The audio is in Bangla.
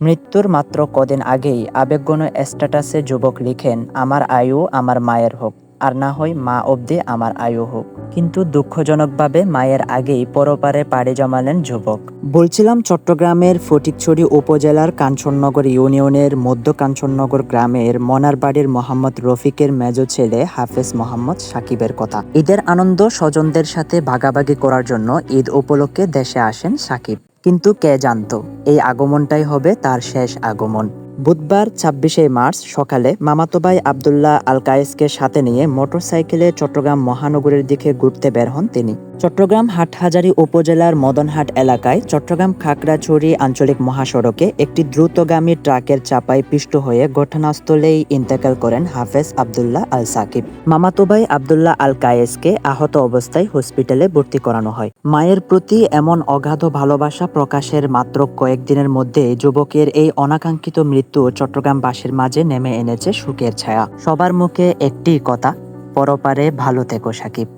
মৃত্যুর মাত্র কদিন আগেই আবেগঘন স্ট্যাটাসে যুবক লিখেন, আমার আয়ু আমার মায়ের হোক, আর না হয় মা অবধি আমার আয়ু হোক। কিন্তু দুঃখজনকভাবে মায়ের আগেই পরপারে পাড়ি জমালেন যুবক। বলছিলাম চট্টগ্রামের ফটিকছড়ি উপজেলার কাঞ্চননগর ইউনিয়নের মধ্য কাঞ্চননগর গ্রামের মনারবাড়ির মোহাম্মদ রফিকের মেজ ছেলে হাফেজ মোহাম্মদ সাকিবের কথা। ঈদের আনন্দ স্বজনদের সাথে ভাগাভাগি করার জন্য ঈদ উপলক্ষে দেশে আসেন সাকিব। কিন্তু কে জানতো এই আগমনটাই হবে তার শেষ আগমন। বুধবার ২৬শে মার্চ সকালে মামাতো ভাই আবদুল্লাহ আল কায়েসকে সাথে নিয়ে মোটরসাইকেলে চট্টগ্রাম মহানগরীর দিকে ঘুরতে বের হন তিনি। চট্টগ্রাম হাটহাজারী উপজেলার মদনহাট এলাকায় চট্টগ্রাম খাগড়াছড়ি আঞ্চলিক মহাসড়কে একটি দ্রুতগামী ট্রাকের চাপায় পিষ্ট হয়ে ঘটনাস্থলেই ইন্তেকাল করেন হাফেজ আবদুল্লাহ আল সাকিব। মামাতো ভাই আবদুল্লাহ আল কায়েসকে আহত অবস্থায় হসপিটালে ভর্তি করানো হয়। মায়ের প্রতি এমন অগাধ ভালোবাসা প্রকাশের মাত্র কয়েকদিনের মধ্যে যুবকের এই অনাকাঙ্ক্ষিত মৃত্যু চট্টগ্রামবাসীর মাঝে নেমে এনেছে শোকের ছায়া। সবার মুখে একটি কথা, পরপারে ভালো থেকো সাকিব।